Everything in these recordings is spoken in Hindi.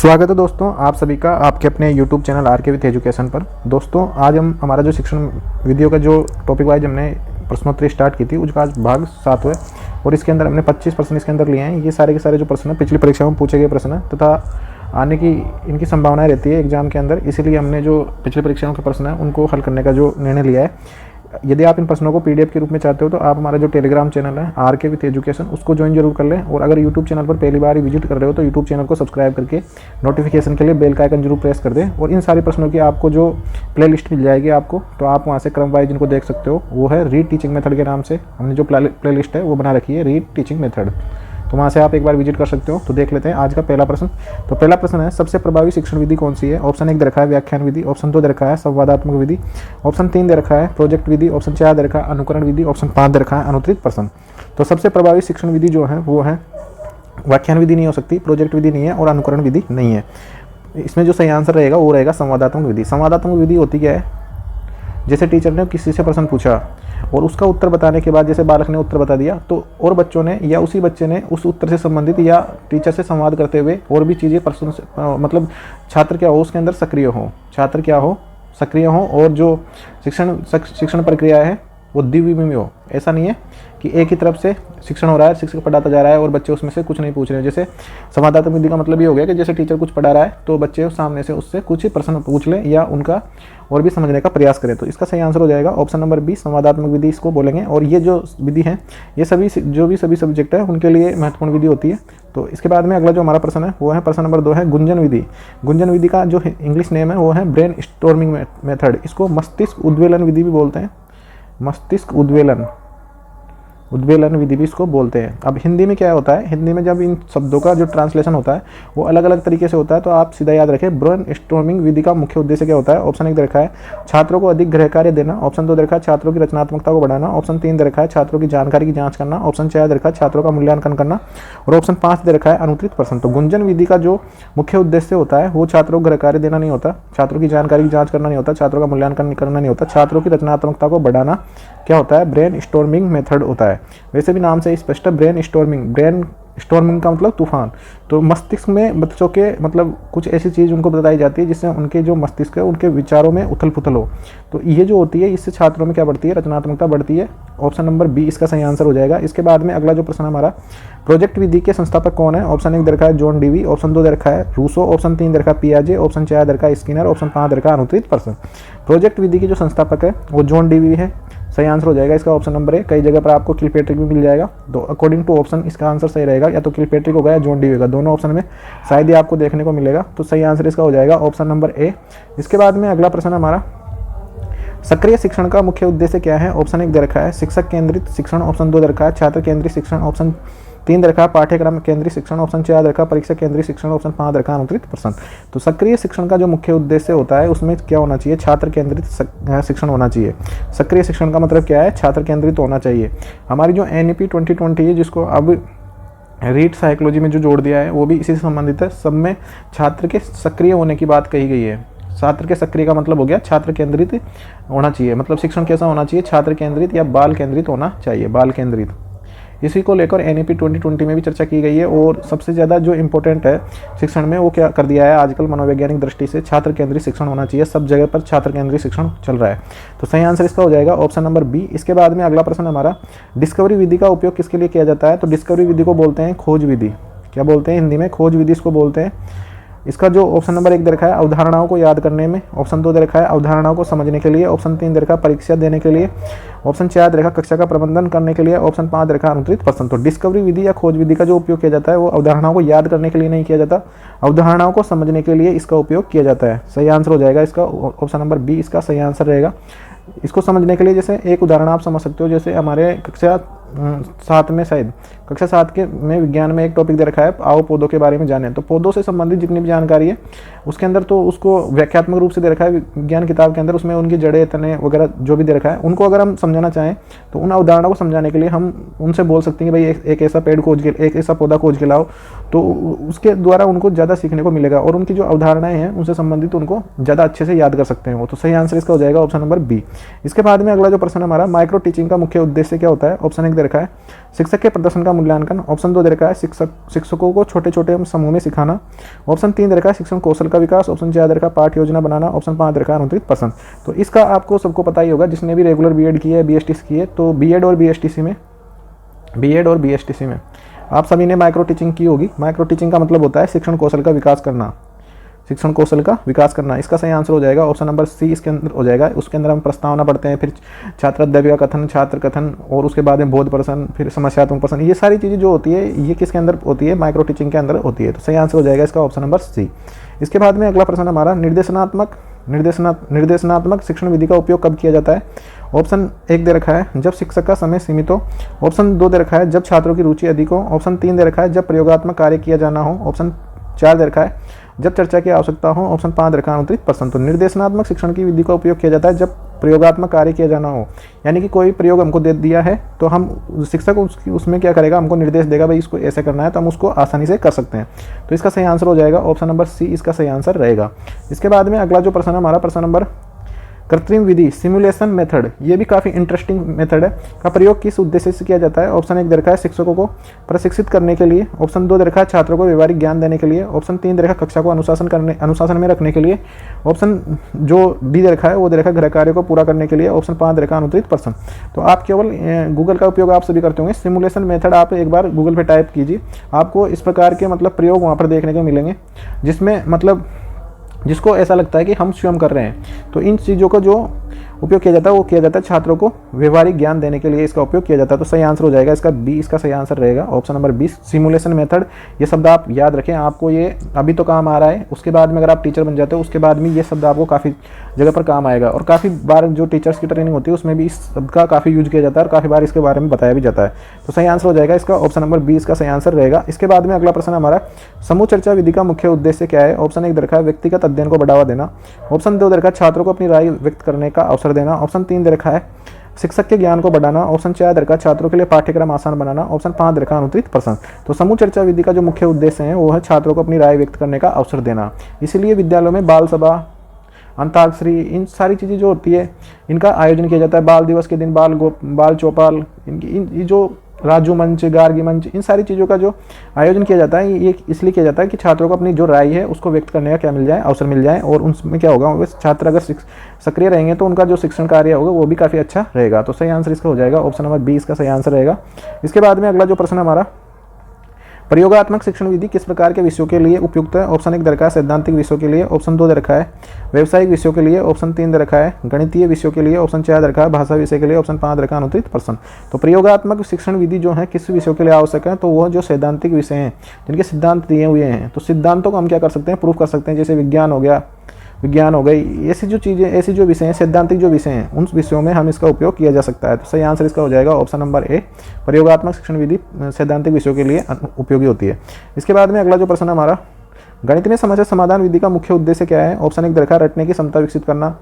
स्वागत है दोस्तों आप सभी का आपके अपने YouTube channel RK with education पर। दोस्तों आज हम हमारा जो शिक्षण वीडियो का जो टॉपिक वाइज हमने प्रश्नोत्तरी स्टार्ट की थी उसका आज भाग 7 है और इसके अंदर हमने 25 प्रश्न इसके अंदर लिए हैं। ये सारे के सारे जो प्रश्न हैं पिछली परीक्षाओं में पूछे गए प्रश्न हैं तथा आने की इनकी संभावनाएं रहती है एग्जाम के अंदर, इसीलिए हमने जो पिछली परीक्षाओं के प्रश्न हैं उनको हल करने का जो निर्णय लिया है। यदि आप इन प्रश्नों को PDF के रूप में चाहते हो तो आप हमारा जो टेलीग्राम चैनल है आरके विथ एजुकेशन उसको ज्वाइन जरूर कर लें, और अगर यूट्यूब चैनल पर पहली बार ही विजिट कर रहे हो तो यूट्यूब चैनल को सब्सक्राइब करके नोटिफिकेशन के लिए बेल का आइकन जरूर प्रेस कर दें। और इन सारे प्रश्नों की आपको जो प्लेलिस्ट मिल जाएगी आपको, तो आप वहाँ से क्रम वाइज इनको देख सकते हो। वो है रीड टीचिंग मेथड के नाम से हमने जो प्लेलिस्ट है वो बना रखी है, रीड टीचिंग मेथड, तो वहाँ से आप एक बार विजिट कर सकते हो। तो देख लेते हैं आज का पहला प्रश्न। तो पहला प्रश्न है सबसे प्रभावी शिक्षण विधि कौन सी है। ऑप्शन 1 दे रखा है व्याख्यान विधि, ऑप्शन 2 दे रखा है संवादात्मक विधि, ऑप्शन 3 दे रखा है प्रोजेक्ट विधि, ऑप्शन 4 दे रखा है अनुकरण विधि, ऑप्शन 5 दे रखा है अनुत्तरित प्रश्न। तो सबसे प्रभावी शिक्षण विधि जो है वो है व्याख्यान विधि नहीं हो सकती, प्रोजेक्ट विधि नहीं है और अनुकरण विधि नहीं है। इसमें जो सही आंसर रहेगा वो रहेगा संवादात्मक विधि। संवादात्मक विधि होती क्या है, जैसे टीचर ने किसी से प्रश्न पूछा और उसका उत्तर बताने के बाद जैसे बालक ने उत्तर बता दिया तो और बच्चों ने या उसी बच्चे ने उस उत्तर से संबंधित या टीचर से संवाद करते हुए और भी चीज़ें प्रश्न से मतलब छात्र क्या हो उसके अंदर सक्रिय हो, छात्र क्या हो सक्रिय हो, और जो शिक्षण प्रक्रिया है वो द्विविमी में हो। ऐसा नहीं है कि एक ही तरफ से शिक्षण हो रहा है, शिक्षक पढ़ाता जा रहा है और बच्चे उसमें से कुछ नहीं पूछ रहे हैं। जैसे संवादात्मक विधि का मतलब ये हो गया कि जैसे टीचर कुछ पढ़ा रहा है तो बच्चे सामने से उससे कुछ प्रश्न पूछ लें या उनका और भी समझने का प्रयास करें। तो इसका सही आंसर हो जाएगा ऑप्शन नंबर बी, संवादात्मक विधि इसको बोलेंगे। और ये जो विधि है ये सभी सब्जेक्ट है उनके लिए महत्वपूर्ण विधि होती है। तो इसके बाद में अगला जो हमारा प्रश्न है वो है प्रश्न नंबर 2 है गुंजन विधि। गुंजन विधि का जो इंग्लिश नेम है वो है ब्रेन स्टॉर्मिंग मेथड, इसको मस्तिष्क उद्वेलन विधि भी बोलते हैं, मस्तिष्क उद्वेलन विधि भी इसको बोलते हैं। अब हिंदी में क्या होता है, हिंदी में जब इन शब्दों का जो ट्रांसलेशन होता है वो अलग अलग तरीके से होता है, तो आप सीधा याद रखें ब्रेन स्टॉर्मिंग विधि का मुख्य उद्देश्य क्या होता है। ऑप्शन 1 दे रखा है छात्रों को अधिक गृह कार्य देना, ऑप्शन 2 दे रखा है छात्रों की रचनात्मकता को बढ़ाना, ऑप्शन 3 दे रखा है छात्रों की जानकारी की जांच करना, ऑप्शन 4 दे रखा है छात्रों का मूल्यांकन करना, और ऑप्शन 5 दे रखा है अनुत्तरित प्रश्न। तो गुंजन विधि का जो मुख्य उद्देश्य होता है वो छात्रों को गृह कार्य देना नहीं होता, छात्रों की जानकारी की जांच करना नहीं होता, छात्रों का मूल्यांकन करना नहीं होता, छात्रों की रचनात्मकता को बढ़ाना क्या होता है, ब्रेन स्टॉर्मिंग मेथड होता है। वैसे भी नाम से स्पष्ट है ब्रेन स्टॉर्मिंग का मतलब तूफान। तो मस्तिष्क में बच्चों के मतलब कुछ ऐसी चीज़ उनको बताई जाती है जिससे उनके जो मस्तिष्क है उनके विचारों में उथल पुथल हो, तो ये जो होती है इससे छात्रों में क्या बढ़ती है, रचनात्मकता बढ़ती है। ऑप्शन नंबर बी इसका सही आंसर हो जाएगा। इसके बाद में अगला जो प्रश्न हमारा प्रोजेक्ट विधि के संस्थापक कौन है। ऑप्शन 1 दे रखा है जॉन डीवी, ऑप्शन 2 दे रखा है रूसो, ऑप्शन 3 दे रखा है पियाजे, ऑप्शन 4 दे रखा है स्किनर, ऑप्शन 5 दे रखा है अनुत्तरित प्रश्न। प्रोजेक्ट विधि के जो संस्थापक है वो जॉन डीवी है, सही आंसर हो जाएगा इसका ऑप्शन नंबर 1। कई जगह पर आपको किलपेट्रिक भी मिल जाएगा, तो अकॉर्डिंग टू ऑप्शन इसका आंसर सही रहेगा, या तो किलपेट्रिक होगा या जॉन डीवी होगा, दोनों ऑप्शन में शायद ही आपको देखने को मिलेगा। तो सही आंसर इसका हो जाएगा ऑप्शन नंबर ए। इसके बाद में अगला प्रश्न हमारा सक्रिय शिक्षण का मुख्य उद्देश्य क्या है। ऑप्शन 1 दे रखा है शिक्षक केंद्रित शिक्षण, ऑप्शन 2 दे रखा है छात्र केंद्रित शिक्षण, ऑप्शन 3 दे रखा है पाठ्यक्रम केंद्रित शिक्षण, ऑप्शन 4 दे रखा है परीक्षा केंद्रित शिक्षण, ऑप्शन 5 दे रखा है अनुत्तरित प्रश्न। तो सक्रिय शिक्षण का जो मुख्य उद्देश्य होता है उसमें क्या होना चाहिए, छात्र केंद्रित शिक्षण होना चाहिए। सक्रिय शिक्षण का मतलब क्या है, छात्र केंद्रित होना चाहिए। हमारी जो NEP 2020 है जिसको अब रीड साइकोलॉजी में जो जोड़ दिया है वो भी इसी से संबंधित है। सब में छात्र के सक्रिय होने की बात कही गई है। छात्र के सक्रिय का मतलब हो गया छात्र केंद्रित होना चाहिए, मतलब शिक्षण कैसा होना चाहिए, छात्र केंद्रित या बाल केंद्रित होना चाहिए, बाल केंद्रित। इसी को लेकर NEP 2020 में भी चर्चा की गई है। और सबसे ज़्यादा जो इम्पोर्टेंट है शिक्षण में वो क्या कर दिया है आजकल मनोवैज्ञानिक दृष्टि से, छात्र केंद्रित शिक्षण होना चाहिए, सब जगह पर छात्र केंद्रित शिक्षण चल रहा है। तो सही आंसर इसका हो जाएगा ऑप्शन नंबर बी। इसके बाद में अगला प्रश्न हमारा डिस्कवरी विधि का उपयोग किसके लिए किया जाता है। तो डिस्कवरी विधि को बोलते हैं खोज विधि, क्या बोलते हैं हिंदी में, खोज विधि इसको बोलते हैं। इसका जो ऑप्शन नंबर 1 दे रखा है अवधारणाओं को याद करने में, ऑप्शन 2 दे रखा है अवधारणाओं को समझने के लिए, ऑप्शन 3 दे रखा है परीक्षा देने के लिए, ऑप्शन 4 दे रखा कक्षा का प्रबंधन करने के लिए, ऑप्शन 5 दे रखा अनुत्तरित प्रश्न। तो डिस्कवरी विधि या खोज विधि का जो उपयोग किया जाता है वो अवधारणाओं को याद करने के लिए नहीं किया जाता, अवधारणाओं को समझने के लिए इसका उपयोग किया जाता है। सही आंसर हो जाएगा इसका ऑप्शन नंबर बी इसका सही आंसर रहेगा। इसको समझने के लिए जैसे एक उदाहरण आप समझ सकते हो, जैसे हमारे कक्षा 7 में शायद कक्षा 7 के में विज्ञान में एक टॉपिक दे रखा है आओ पौधों के बारे में जानें। तो पौधों से संबंधित जितनी भी जानकारी है उसके अंदर तो उसको व्याख्यात्मक रूप से दे रखा है विज्ञान किताब के अंदर, उसमें उनकी जड़ें तने वगैरह जो भी दे रखा है उनको अगर हम समझाना चाहें तो उन अवधारणा को समझाने के लिए हम उनसे बोल सकते हैं कि भाई एक ऐसा पेड़ खोज के, एक ऐसा पौधा खोज के लाओ, तो उसके द्वारा उनको ज़्यादा सीखने को मिलेगा और उनकी जो अवधारणाएं हैं उनसे संबंधित उनको ज़्यादा अच्छे से याद कर सकते हैं वो। तो सही आंसर इसका हो जाएगा ऑप्शन नंबर बी। इसके बाद में अगला जो प्रश्न हमारा माइक्रो टीचिंग का मुख्य उद्देश्य क्या होता है। ऑप्शन 1 दे रखा है शिक्षक के प्रदर्शन का मूल्यांकन। ऑप्शन 2 दे रखा है शिक्षकों को छोटे छोटे समूह में सिखाना। ऑप्शन 3 दे रखा है शिक्षण कौशल का विकास। ऑप्शन 4 दे रखा है पाठ्य योजना बनाना। ऑप्शन 5 दे रखा है अनुत्तरित प्रश्न। तो इसका आपको सबको पता ही होगा जिसने भी रेगुलर बीएड की है, बीएसटीसी की है, तो बीएड और बीएसटीसी में आप सभी ने माइक्रो टीचिंग की होगी। माइक्रो टीचिंग का मतलब होता है शिक्षण कौशल का विकास करना, शिक्षण कौशल का विकास करना। इसका सही आंसर हो जाएगा ऑप्शन नंबर सी इसके अंदर हो जाएगा। उसके अंदर हम प्रस्तावना पढ़ते हैं, फिर छात्राध्यक्ष का कथन, छात्र कथन, और उसके बाद में बोध प्रश्न, फिर समस्यात्मक प्रश्न। ये सारी चीज़ें जो होती है ये किसके अंदर होती है? माइक्रो टीचिंग के अंदर होती है। तो सही आंसर हो जाएगा इसका ऑप्शन नंबर सी। इसके बाद में अगला प्रश्न हमारा निर्देशनात्मक शिक्षण विधि का उपयोग कब किया जाता है? ऑप्शन 1 दे रखा है जब शिक्षक का समय सीमित हो। ऑप्शन 2 दे रखा है जब छात्रों की रुचि अधिक हो। ऑप्शन 3 दे रखा है जब प्रयोगात्मक कार्य किया जाना हो। ऑप्शन 4 दे रखा है जब चर्चा की आवश्यकता हो। ऑप्शन 5 दे रखा है अनुत्तरित प्रश्न। तो निर्देशनात्मक शिक्षण की विधि का उपयोग किया जाता है जब प्रयोगात्मक कार्य किया जाना हो, यानी कि कोई प्रयोग हमको दे दिया है तो हम शिक्षक उसमें क्या करेगा, हमको निर्देश देगा भाई इसको ऐसे करना है, तो हम उसको आसानी से कर सकते हैं। तो इसका सही आंसर हो जाएगा ऑप्शन नंबर सी, इसका सही आंसर रहेगा। इसके बाद में अगला जो प्रश्न है हमारा प्रश्न नंबर कृत्रिम विधि सिमुलेशन मेथड, ये भी काफ़ी इंटरेस्टिंग मेथड है, का प्रयोग किस उद्देश्य से किया जाता है? ऑप्शन 1 दे रखा है शिक्षकों को प्रशिक्षित करने के लिए। ऑप्शन 2 दे रखा है छात्रों को व्यवहारिक ज्ञान देने के लिए। ऑप्शन 3 दे रखा है कक्षा को अनुशासन में रखने के लिए। ऑप्शन जो डी दे रखा है वो दे रखा है गृह कार्य को पूरा करने के लिए। ऑप्शन 5 दे रखा है अनुत्तरित प्रश्न। तो आप केवल गूगल का उपयोग आप सभी करते होंगे, सिमुलेशन मेथड आप एक बार गूगल पर टाइप कीजिए, आपको इस प्रकार के मतलब प्रयोग वहाँ पर देखने को मिलेंगे, जिसमें मतलब जिसको ऐसा लगता है कि हम स्वयं कर रहे हैं। तो इन चीज़ों का जो उपयोग किया जाता है वो किया जाता है छात्रों को व्यवहारिक ज्ञान देने के लिए इसका उपयोग किया जाता है। तो सही आंसर हो जाएगा इसका बी, इसका सही आंसर रहेगा ऑप्शन नंबर 20 सिमुलेशन मेथड। ये शब्द आप याद रखें, आपको ये अभी तो काम आ रहा है, उसके बाद में अगर आप टीचर बन जाते हो उसके बाद में ये शब्द आपको काफ़ी जगह पर काम आएगा, और काफ़ी बार जो टीचर्स की ट्रेनिंग होती है उसमें भी इस शब्द का काफ़ी यूज किया जाता है और काफ़ी बार इसके बारे में बताया भी जाता है। तो सही आंसर हो जाएगा इसका ऑप्शन नंबर 20 का सही आंसर रहेगा। इसके बाद में अगला प्रश्न हमारा समूह चर्चा विधि का मुख्य उद्देश्य क्या है? ऑप्शन 1 दे रखा है व्यक्तिगत अध्ययन को बढ़ावा देना। ऑप्शन 2 दे रखा है छात्रों को अपनी राय व्यक्त करने का अवसर देना। ऑप्शन 3 दे रखा है शिक्षक के ज्ञान को बढ़ाना। ऑप्शन 4 दे रखा है छात्रों के लिए पाठ्यक्रम आसान बनाना। ऑप्शन 5 दे रखा है अनुत्तरित प्रश्न। तो समूह चर्चा विधि का जो मुख्य उद्देश्य है वो है छात्रों को अपनी राय व्यक्त करने का अवसर देना। इसीलिए विद्यालयों में बाल सभा, अंताक्षरी, इन सारी चीज़ें जो होती है इनका आयोजन किया जाता है। बाल दिवस के दिन बाल चौपाल, ये जो राजू मंच, गार्गी मंच, इन सारी चीज़ों का जो आयोजन किया जाता है ये इसलिए किया जाता है कि छात्रों को अपनी जो राय है उसको व्यक्त करने का क्या मिल जाए, अवसर मिल जाए, और उनमें क्या होगा, वो छात्र अगर सक्रिय रहेंगे तो उनका जो शिक्षण कार्य होगा वो भी काफ़ी अच्छा रहेगा। तो सही आंसर इसका हो जाएगा ऑप्शन नंबर 20 का सही आंसर रहेगा। इसके बाद में अगला जो प्रश्न हमारा प्रयोगात्मक शिक्षण विधि किस प्रकार के विषयों के लिए उपयुक्त है? ऑप्शन 1 दे रखा है सैद्धांतिक विषयों के लिए। ऑप्शन 2 दे रखा है व्यावसायिक विषयों के लिए। ऑप्शन 3 दे रखा है गणितीय विषयों के लिए। ऑप्शन 4 दे रखा है भाषा विषय के लिए। ऑप्शन 5 दे रखा है अनुत्तरित प्रश्न। तो प्रयोगात्मक शिक्षण विधि जो है किस विषयों के लिए आवश्यक है? तो वो जो सैद्धांतिक विषय हैं जिनके सिद्धांत दिए हुए हैं, तो सिद्धांतों को हम क्या कर सकते हैं, प्रूफ कर सकते हैं। जैसे विज्ञान हो गई, ऐसी जो चीज़ें, ऐसी जो विषय हैं सैद्धांतिक जो विषय हैं उन विषयों में हम इसका उपयोग किया जा सकता है। तो सही आंसर इसका हो जाएगा ऑप्शन नंबर ए, प्रयोगात्मक शिक्षण विधि सैद्धांतिक विषयों के लिए उपयोगी होती है। इसके बाद में अगला जो प्रश्न हमारा गणित में समस्या समाधान विधि का मुख्य उद्देश्य क्या है? ऑप्शन 1 दे रखा है रटने की क्षमता विकसित करना।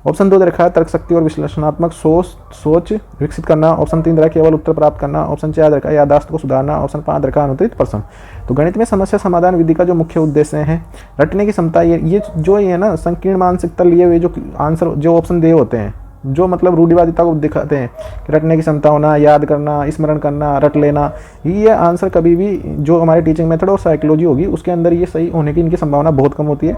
ऑप्शन 2 दे रखा है तर्क शक्ति और विश्लेषणात्मक सोच विकसित करना। ऑप्शन 3 दे रखा है केवल उत्तर प्राप्त करना। ऑप्शन 4 दे रखा है याददाश्त को सुधारना। ऑप्शन 5 दे रखा है अनुत्तरित प्रश्न। तो गणित में समस्या समाधान विधि का जो मुख्य उद्देश्य है रटने की क्षमता, ये जो है ना संकीर्ण मानसिकता लिए हुए जो आंसर जो ऑप्शन दिए होते हैं, जो मतलब रूढ़िवादिता को दिखाते हैं कि रटने की क्षमता होना, याद करना, स्मरण करना, रट लेना, ये आंसर कभी भी जो हमारे टीचिंग मेथड और साइकोलॉजी होगी उसके अंदर ये सही होने की इनकी संभावना बहुत कम होती है।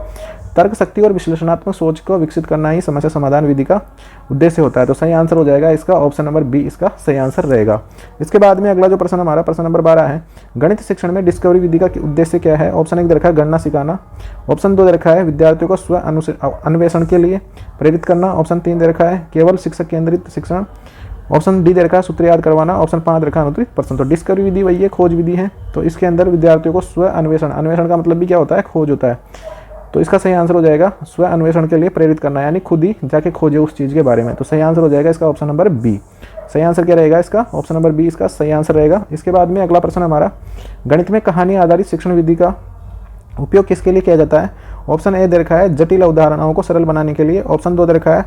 तर्क शक्ति और विश्लेषणात्मक सोच को विकसित करना ही समस्या समाधान विधि का उद्देश्य होता है। तो सही आंसर हो जाएगा इसका ऑप्शन नंबर बी, इसका सही आंसर रहेगा। इसके बाद में अगला जो प्रश्न हमारा प्रश्न नंबर 12 है गणित शिक्षण में डिस्कवरी विधि का उद्देश्य क्या है? ऑप्शन 1 दे रखा है गणना सिखाना। ऑप्शन 2 दे रखा है विद्यार्थियों को स्व अन्वेषण के लिए प्रेरित करना। ऑप्शन 3 दे रखा है केवल शिक्षक केंद्रित शिक्षण। ऑप्शन डी दे रखा है सूत्र याद करवाना। ऑप्शन 5 दे रखा है अनुत्तरित प्रश्न। तो डिस्कवरी विधि वही है, खोज विधि है। तो इसके अंदर विद्यार्थियों को स्व अन्वेषण का मतलब भी क्या होता है, खोज होता है। तो इसका सही आंसर हो जाएगा स्व अन्वेषण के लिए प्रेरित करना, यानी खुद ही जाके खोजे उस चीज़ के बारे में। तो सही आंसर हो जाएगा इसका ऑप्शन नंबर बी। सही आंसर क्या रहेगा इसका? ऑप्शन नंबर बी इसका सही आंसर रहेगा। इसके बाद में अगला प्रश्न हमारा गणित में कहानी आधारित शिक्षण विधि का उपयोग किसके लिए किया जाता है? ऑप्शन ए दे रखा है जटिल अवधारणाओं को सरल बनाने के लिए। ऑप्शन 2 दे रखा है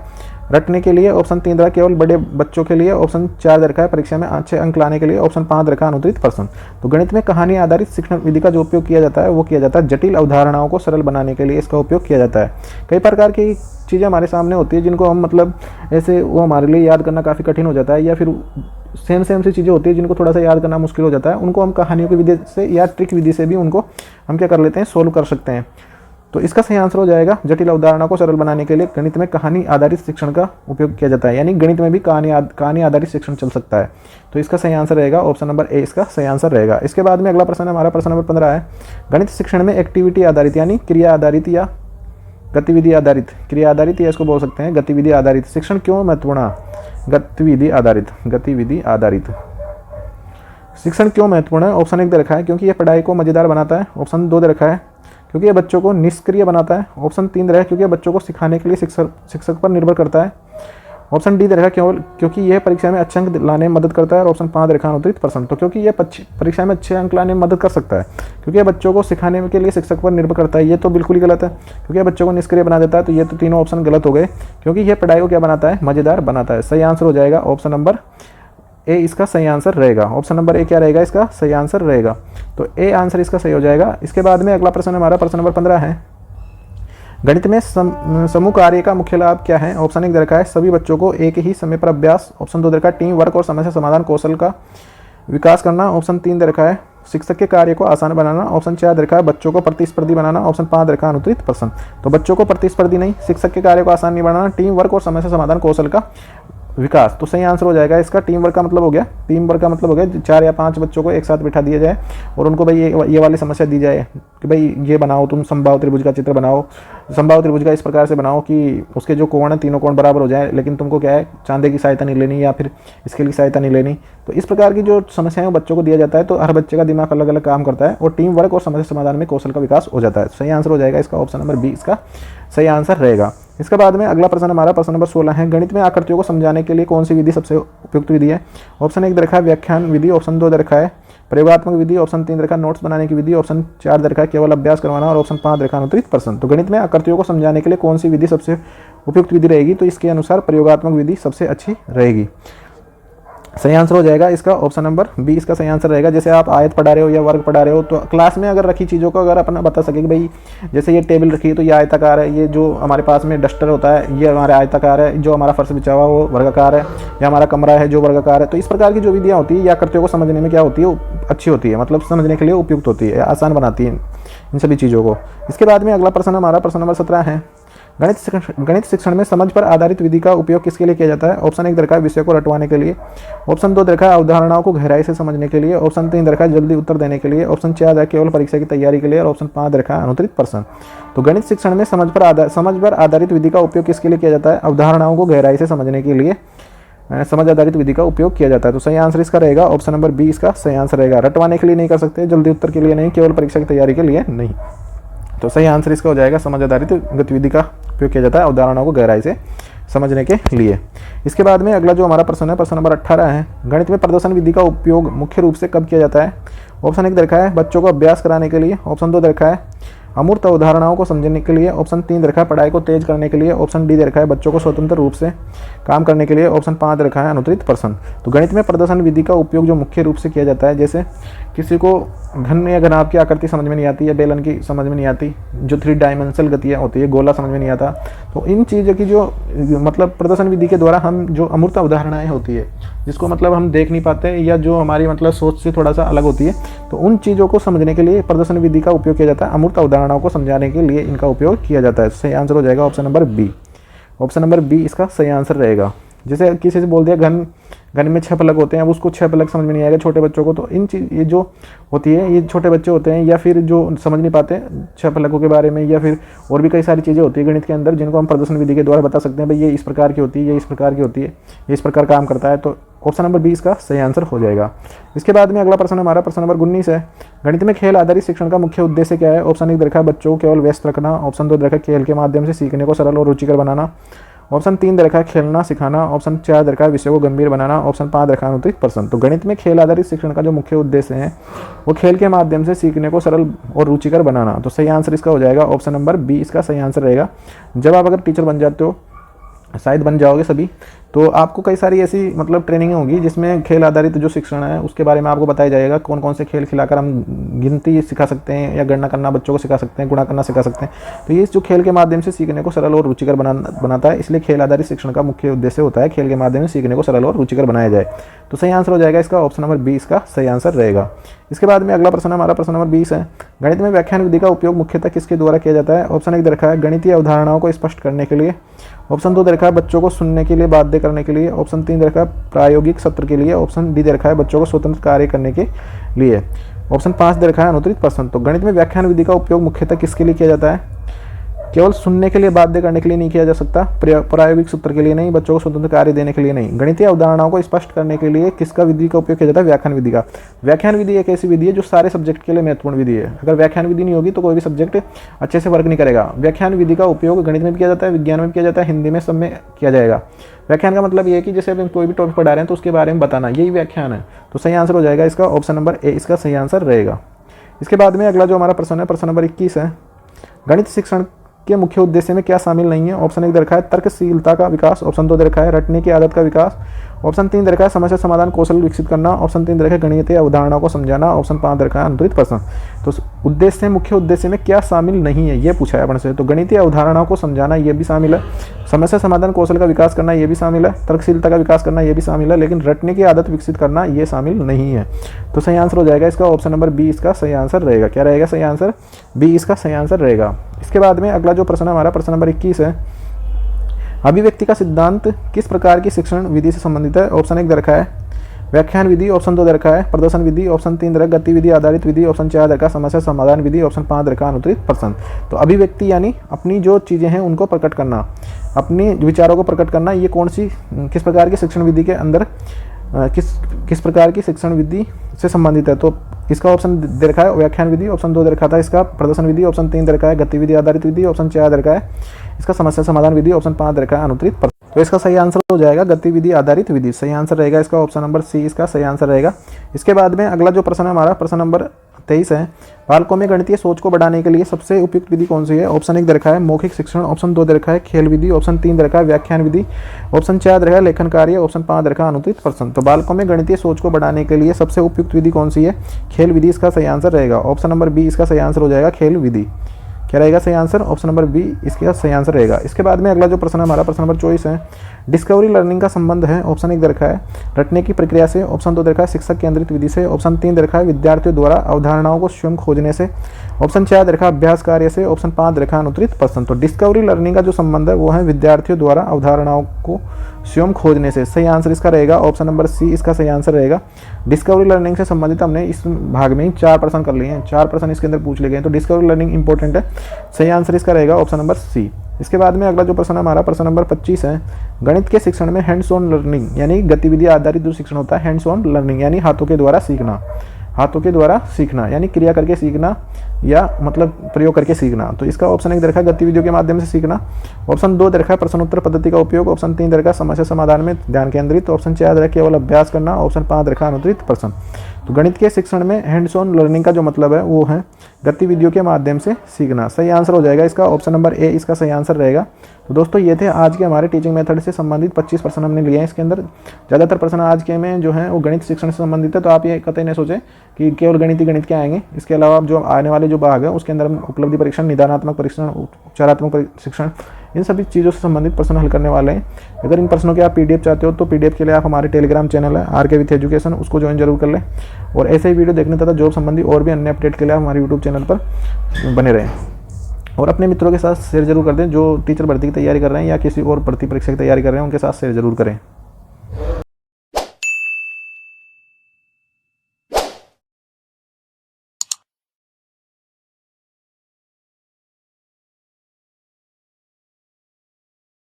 रटने के लिए। ऑप्शन 3 दे रखा है केवल बड़े बच्चों के लिए। ऑप्शन 4 दे रखा है परीक्षा में अच्छे अंक लाने के लिए। ऑप्शन 5 दे रखा है अनुत्तरित प्रश्न। तो गणित में कहानी आधारित शिक्षण विधि का जो उपयोग किया जाता है वो किया जाता है जटिल अवधारणाओं को सरल बनाने के लिए इसका उपयोग किया जाता है। कई प्रकार की चीज़ें हमारे सामने होती है जिनको हम मतलब ऐसे वो हमारे लिए याद करना काफ़ी कठिन हो जाता है, या फिर सेम सी चीज़ें होती है जिनको थोड़ा सा याद करना मुश्किल हो जाता है, उनको हम कहानियों की विधि से या ट्रिक विधि से भी उनको हम क्या कर लेते हैं, सोल्व कर सकते हैं। तो इसका सही आंसर हो जाएगा जटिल अवधारणा को सरल बनाने के लिए गणित में कहानी आधारित शिक्षण का उपयोग किया जाता है, यानी गणित में भी कहानी आधारित शिक्षण चल सकता है। तो इसका सही आंसर रहेगा ऑप्शन नंबर ए, इसका सही आंसर रहेगा। इसके बाद में अगला प्रश्न हमारा प्रश्न नंबर 15 है, गणित शिक्षण में एक्टिविटी आधारित यानी क्रिया आधारित या गतिविधि आधारित, क्रिया आधारित या इसको बोल सकते हैं गतिविधि आधारित शिक्षण क्यों महत्वपूर्ण है? गतिविधि आधारित शिक्षण क्यों महत्वपूर्ण है? ऑप्शन 1 दे रखा है क्योंकि यह पढ़ाई को मजेदार बनाता है। ऑप्शन 2 दे रखा है क्योंकि यह बच्चों को निष्क्रिय बनाता है। ऑप्शन 3 दे रखा है क्योंकि यह बच्चों को सिखाने के लिए शिक्षक पर निर्भर करता है। ऑप्शन डी दे रखा है केवल क्योंकि यह परीक्षा में अच्छे अंक लाने में मदद करता है। और ऑप्शन 5 दे रखा है अनुत्तरित प्रश्न, तो क्योंकि यह परीक्षा में अच्छे अंक लाने में मदद कर सकता है, क्योंकि यह बच्चों को सिखाने के लिए शिक्षक पर निर्भर करता है, ये तो बिल्कुल ही गलत है। क्योंकि यह बच्चों को निष्क्रिय बना देता है, तो ये तो तीनों ऑप्शन गलत हो गए। क्योंकि यह पढ़ाई को क्या बनाता है? मजेदार बनाता है। सही आंसर हो जाएगा ऑप्शन नंबर ए, इसका सही आंसर रहेगा। ऑप्शन नंबर ए क्या रहेगा? इसका सही आंसर रहेगा। तो ए आंसर इसका सही हो जाएगा। इसके बाद में अगला प्रश्न हमारा प्रश्न नंबर 15 है, गणित में समूह कार्य का मुख्य लाभ क्या है? ऑप्शन 1 दे रखा है सभी बच्चों को एक ही समय पर अभ्यास। ऑप्शन 2 दे रखा है टीम वर्क और समस्या समाधान कौशल का विकास करना। ऑप्शन 3 दे रखा है शिक्षक के कार्य को आसान बनाना। ऑप्शन 4 दे रखा है बच्चों को प्रतिस्पर्धी बनाना। ऑप्शन 5 दे रखा है अनुत्तरित प्रश्न। तो बच्चों को प्रतिस्पर्धी नहीं, शिक्षक के कार्य को आसान नहीं बनाना, टीम वर्क और समस्या समाधान कौशल का विकास। तो सही आंसर हो जाएगा इसका टीम वर्क का मतलब हो गया, टीम वर्क का मतलब हो गया 4 या 5 बच्चों को एक साथ बिठा दिया जाए और उनको भाई ये वाली समस्या दी जाए कि भाई ये बनाओ, तुम समबाहु त्रिभुज का चित्र बनाओ, समबाहु त्रिभुज का इस प्रकार से बनाओ कि उसके जो कोण है तीनों कोण बराबर हो जाए, लेकिन तुमको क्या है चांदे की सहायता नहीं लेनी या फिर इसके लिए सहायता नहीं लेनी। तो इस प्रकार की जो समस्याएं बच्चों को दिया जाता है, तो हर बच्चे का दिमाग अलग अलग काम करता है और टीम वर्क और समस्या समाधान में कौशल का विकास हो जाता है। सही आंसर हो जाएगा इसका ऑप्शन नंबर बी, इसका सही आंसर रहेगा। इसके बाद में अगला प्रश्न हमारा प्रश्न नंबर 16 है, गणित में आकृतियों को समझाने के लिए कौन सी विधि सबसे उपयुक्त विधि है? ऑप्शन 1 दे रखा है व्याख्यान विधि। ऑप्शन 2 दे रखा है प्रयोगात्मक विधि। ऑप्शन 3 दे रखा है नोट्स बनाने की विधि। ऑप्शन 4 दे रखा है केवल अभ्यास करवाना और ऑप्शन 5 दे रखा है अनुत्तरित प्रश्न। तो गणित में आकृतियों को समझाने के लिए कौन सी विधि सबसे उपयुक्त विधि रहेगी? तो इसके अनुसार प्रयोगात्मक विधि सबसे अच्छी रहेगी। सही आंसर हो जाएगा इसका ऑप्शन नंबर बी, इसका सही आंसर रहेगा। जैसे आप आयत पढ़ा रहे हो या वर्ग पढ़ा रहे हो, तो क्लास में अगर रखी चीज़ों को अगर अपना बता सके कि भाई जैसे ये टेबल रखी है तो ये आयताकार है, ये जो हमारे पास में डस्टर होता है ये हमारा आयताकार है, जो हमारा फर्श बिछा हुआ वो वर्गाकार है, या हमारा कमरा है जो वर्गाकार है। तो इस प्रकार की जो विधियाँ होती है या आकृतियों को समझने में क्या होती है, अच्छी होती है, मतलब समझने के लिए उपयुक्त होती है, आसान बनाती है इन सभी चीज़ों को। इसके बाद में अगला प्रश्न हमारा प्रश्न नंबर 17 है, गणित शिक्षण में समझ पर आधारित विधि का उपयोग किसके लिए किया जाता है? ऑप्शन 1 दे रखा है विषय को रटवाने के लिए। ऑप्शन 2 दे रखा है अवधारणाओं को गहराई से समझने के लिए। ऑप्शन 3 दे रखा है जल्दी उत्तर देने के लिए। ऑप्शन 4 है केवल परीक्षा की तैयारी के लिए। और ऑप्शन 5 दे रखा है अनुत्तरित प्रश्न। तो गणित शिक्षण में समझ पर आधारित विधि का उपयोग किसके लिए किया जाता है? अवधारणाओं को गहराई से समझने के लिए समझ आधारित विधि का उपयोग किया जाता है। तो सही आंसर इसका रहेगा ऑप्शन नंबर बी, इसका सही आंसर रहेगा। रटवाने के लिए नहीं कर सकते, जल्दी उत्तर के लिए नहीं, केवल परीक्षा की तैयारी के लिए नहीं। तो सही आंसर इसका हो जाएगा समझ आधारित गतिविधि का उपयोग किया जाता है अवधारणाओं को गहराई से समझने के लिए। इसके बाद में अगला जो हमारा प्रश्न है प्रश्न नंबर 18 है, गणित में प्रदर्शन विधि का उपयोग मुख्य रूप से कब किया जाता है? ऑप्शन 1 दे रखा है बच्चों को अभ्यास कराने के लिए। ऑप्शन 2 दे रखा है अमूर्त अवधारणाओं को समझने के लिए। ऑप्शन 3 दे रखा है पढ़ाई को तेज करने के लिए। ऑप्शन डी दे रखा है बच्चों को स्वतंत्र रूप से काम करने के लिए। ऑप्शन 5 दे रखा है अनुत्तरित प्रश्न। तो गणित में प्रदर्शन विधि का उपयोग जो मुख्य रूप से किया जाता है, जैसे किसी को घन या घनाभ की आकृति समझ में नहीं आती या बेलन की समझ में नहीं आती, जो 3 डायमेंशनल गतियाँ होती है, गोला समझ में नहीं आता, तो इन चीज़ों की जो मतलब प्रदर्शन विधि के द्वारा हम जो अमूर्त अवधारणाएँ होती है, जिसको मतलब हम देख नहीं पाते या जो हमारी मतलब सोच से थोड़ा सा अलग होती है, तो उन चीज़ों को समझने के लिए प्रदर्शन विधि का उपयोग किया जाता है। अमूर्त अवधारणाओं को समझाने के लिए इनका उपयोग किया जाता है। सही आंसर हो जाएगा option number B. Option number B इसका सही आंसर रहेगा। जैसे किसी से बोल दिया घन में 6 फलक होते हैं, अब उसको 6 फलक समझ में नहीं आएगा छोटे बच्चों को, तो इन चीज़ ये जो होती है, ये छोटे बच्चे होते हैं या फिर जो समझ नहीं पाते 6 फलकों के बारे में, या फिर और भी कई सारी चीज़ें होती है गणित के अंदर जिनको हम प्रदर्शन विधि के द्वारा बता सकते हैं भाई ये इस प्रकार की होती है, ये इस प्रकार की होती है, ये इस प्रकार काम करता है। तो ऑप्शन नंबर बी इसका सही आंसर हो जाएगा। इसके बाद में अगला प्रश्न हमारा प्रश्न नंबर 19 है, गणित में खेल आधारित शिक्षण का मुख्य उद्देश्य क्या है? ऑप्शन 1 रखा है बच्चों को केवल व्यस्त रखना। ऑप्शन 2 रखा है खेल के माध्यम से सीखने को सरल और रुचिकर बनाना। ऑप्शन 3 रखा है खेलना सिखाना। ऑप्शन 4 रखा है विषय को गंभीर बनाना। ऑप्शन 5 रखा है अनुत्तरित प्रश्न। तो गणित में खेल आधारित शिक्षण का जो मुख्य उद्देश्य है वो खेल के माध्यम से सीखने को सरल और रुचिकर बनाना। तो सही आंसर इसका हो जाएगा ऑप्शन नंबर बी, इसका सही आंसर रहेगा। जब आप अगर टीचर बन जाते हो शायद बन जाओगे सभी। तो आपको कई सारी ऐसी मतलब ट्रेनिंग होगी जिसमें खेल आधारित जो शिक्षण है उसके बारे में आपको बताया जाएगा, कौन कौन से खेल खिलाकर हम गिनती सिखा सकते हैं या गणना करना बच्चों को सिखा सकते हैं, गुणा करना सिखा सकते हैं। तो ये जो खेल के माध्यम से सीखने को सरल और रुचिकर बनाता है, इसलिए खेल आधारित शिक्षण का मुख्य उद्देश्य होता है खेल के माध्यम से सीखने को सरल और रुचिकर बनाया जाए। तो सही आंसर हो जाएगा इसका ऑप्शन नंबर बी, इसका सही आंसर रहेगा। इसके बाद में अगला प्रश्न हमारा प्रश्न नंबर 20 है, गणित में व्याख्यान विधि का उपयोग मुख्यतः किसके द्वारा किया जाता है? ऑप्शन 1 दे रखा है गणितीय अवधारणाओं को स्पष्ट करने के लिए, ऑप्शन 2 दे रखा है बच्चों को सुनने के लिए बाध्य करने के लिए, ऑप्शन 3 दे रखा है प्रायोगिक सत्र के लिए, ऑप्शन डी दे रखा है बच्चों को स्वतंत्र कार्य करने के लिए, ऑप्शन 5 दे रखा है अनुत्तरित प्रश्न। तो गणित में व्याख्यान विधि का उपयोग मुख्यतः किसके लिए किया जाता है? केवल सुनने के लिए बाध्य करने के लिए नहीं किया जा सकता, प्रायोगिक सूत्र के लिए नहीं, बच्चों को स्वतंत्र कार्य देने के लिए नहीं। गणितीय अवधारणाओं को स्पष्ट करने के लिए किसका विधि का उपयोग किया जाता है? व्याख्यान विधि का। व्याख्यान विधि एक ऐसी विधि है जो सारे सब्जेक्ट के लिए महत्वपूर्ण विधि है। अगर व्याख्यान विधि नहीं होगी तो कोई भी सब्जेक्ट अच्छे से वर्क नहीं करेगा। व्याख्यान विधि का उपयोग गणित में भी किया जाता है, विज्ञान में भी किया जाता है, हिंदी में सब में किया जाएगा। व्याख्यान का मतलब ये है कि जैसे हम कोई भी टॉपिक पढ़ा रहे हैं तो उसके बारे में बताना, यही व्याख्यान है। तो सही आंसर हो जाएगा इसका ऑप्शन नंबर ए, इसका सही आंसर रहेगा। इसके बाद में अगला जो हमारा प्रश्न है प्रश्न नंबर 21 है, गणित शिक्षण के मुख्य उद्देश्य में क्या शामिल नहीं है? ऑप्शन 1 दे रखा है तर्कशीलता का विकास, ऑप्शन 2 दे रखा है रटने की आदत का विकास, ऑप्शन 3 दे रखा है समस्या समाधान कौशल विकसित करना, ऑप्शन 3 दे रखा है गणितीय अवधारणाओं को समझाना, ऑप्शन 5 दे रखा है अनुत्तरित प्रश्न। तो उद्देश्य मुख्य उद्देश्य में क्या शामिल नहीं है ये पूछा है अपन से। तो गणितीय अवधारणाओं को समझाना ये भी शामिल है, समस्या समाधान कौशल का विकास करना ये भी शामिल है, तर्कशीलता का विकास करना ये भी शामिल है, लेकिन रटने की आदत विकसित करना ये शामिल नहीं है। तो सही आंसर हो जाएगा इसका ऑप्शन नंबर बी, इसका सही आंसर रहेगा। क्या रहेगा सही आंसर? बी, इसका सही आंसर रहेगा। इसके बाद में अगला जो प्रश्न हमारा प्रश्न नंबर 21 है, अभिव्यक्ति का सिद्धांत किस प्रकार की शिक्षण विधि से संबंधित है? ऑप्शन 1 दे रखा है व्याख्यान विधि, ऑप्शन 2 दे रखा है प्रदर्शन विधि, ऑप्शन 3 दे रखा है गतिविधि आधारित विधि, ऑप्शन 4 दे रखा है समस्या समाधान विधि, ऑप्शन 5 दे रखा है अनुत्तरित प्रश्न। तो अभिव्यक्ति यानी अपनी जो चीज़ें हैं उनको प्रकट करना, अपने विचारों को प्रकट करना, ये कौन सी किस प्रकार की शिक्षण विधि के अंदर किस प्रकार की शिक्षण विधि से संबंधित है? तो इसका ऑप्शन दे रखा है व्याख्यान विधि, ऑप्शन 2 दे रखा था इसका प्रदर्शन विधि, ऑप्शन 3 दे रखा है गतिविधि आधारित विधि, ऑप्शन 4 दे रखा है इसका समस्या समाधान विधि, ऑप्शन 5 दे रखा है अनुत्तरित प्रश्न। तो इसका सही आंसर हो जाएगा गतिविधि आधारित विधि। सही आंसर रहेगा इसका ऑप्शन नंबर सी, इसका सही आंसर रहेगा। इसके बाद में अगला जो प्रश्न है हमारा प्रश्न नंबर 23 है, बालकों में गणितीय सोच को बढ़ाने के लिए सबसे उपयुक्त विधि कौन सी है? ऑप्शन 1 दे रखा है मौखिक शिक्षण, ऑप्शन 2 दे रखा है खेल विधि, ऑप्शन 3 दे रखा है व्याख्यान विधि, ऑप्शन 4 दे रखा है लेखन कार्य, ऑप्शन 5 दे रखा है अनुत्तरित प्रश्न। तो बालकों में गणितीय सोच को बढ़ाने के लिए सबसे उपयुक्त विधि कौन सी है? खेल विधि, इसका सही आंसर रहेगा। ऑप्शन नंबर बी, इसका सही आंसर हो जाएगा खेल विधि। क्या रहेगा सही आंसर? ऑप्शन नंबर बी, इसका सही आंसर रहेगा। इसके बाद में अगला जो प्रश्न है हमारा प्रश्न नंबर 24 है, डिस्कवरी लर्निंग का संबंध है। ऑप्शन 1 दे रखा है रटने की प्रक्रिया से, ऑप्शन 2 दे रखा है शिक्षक केंद्रित विधि से, ऑप्शन 3 दे रखा है विद्यार्थियों द्वारा अवधारणाओं को स्वयं खोजने से, ऑप्शन 4 दे रखा है अभ्यास कार्य से, ऑप्शन 5 दे रखा है अनुत्तरित प्रश्न। तो डिस्कवरी लर्निंग का जो संबंध है वो है विद्यार्थियों द्वारा अवधारणाओं को स्वयं खोजने से। सही आंसर इसका रहेगा ऑप्शन नंबर सी, इसका सही आंसर रहेगा। डिस्कवरी लर्निंग से संबंधित हमने इस भाग में ही 4 प्रश्न कर लिए हैं, 4 प्रश्न इसके अंदर पूछ लिए गए हैं। तो डिस्कवरी लर्निंग इंपॉर्टेंट है, सही आंसर इसका रहेगा ऑप्शन नंबर सी। इसके बाद में अगला जो प्रश्न हमारा प्रश्न नंबर 25 है, गणित के शिक्षण में हैंड्स ऑन लर्निंग यानी गतिविधि आधारित जो शिक्षण होता है, हैंड्स ऑन लर्निंग यानी हाथों के द्वारा सीखना, हाथों के द्वारा सीखना यानी क्रिया करके सीखना या मतलब प्रयोग करके सीखना। तो इसका ऑप्शन 1 दे रखा है गतिविधियों के माध्यम से सीखना, ऑप्शन 2 दे रखा है प्रश्नोत्तर पद्धति का उपयोग, ऑप्शन 3 दे रखा है समस्या समाधान में ध्यान केंद्रित, ऑप्शन 4 दे रखा है केवल अभ्यास करना, ऑप्शन 5 दे रखा है अनुत्तरित प्रश्न। तो गणित के शिक्षण में हैंड्स ऑन लर्निंग का जो मतलब है वो है गतिविधियों के माध्यम से सीखना। सही आंसर हो जाएगा इसका ऑप्शन नंबर ए, इसका सही आंसर रहेगा। तो दोस्तों ये थे आज के हमारे टीचिंग मेथड से संबंधित 25 प्रश्न हमने लिए हैं। इसके अंदर ज़्यादातर प्रश्न आज के में जो है वो गणित शिक्षण से संबंधित है। तो आप ये कतई नहीं सोचें कि केवल गणित के आएंगे। इसके अलावा जो आने वाले जो भाग है उसके अंदर हम उपलब्धि परीक्षण, निदानात्मक परीक्षण, उपचारात्मक परीक्षण, इन सभी चीज़ों से संबंधित प्रश्न हल करने वाले हैं। अगर इन प्रश्नों के आप पीडीएफ चाहते हो तो पीडीएफ के लिए आप हमारे टेलीग्राम चैनल है RK विथ एजुकेशन, उसको ज्वाइन जरूर कर लें। और ऐसे ही वीडियो देखने तथा जॉब संबंधी और भी अन्य अपडेट के लिए आप हमारे यूट्यूब चैनल पर बने रहें और अपने मित्रों के साथ शेयर जरूर कर दें जो टीचर भर्ती की तैयारी कर रहे हैं या किसी और भर्ती परीक्षा की तैयारी कर रहे हैं, उनके साथ शेयर जरूर करें।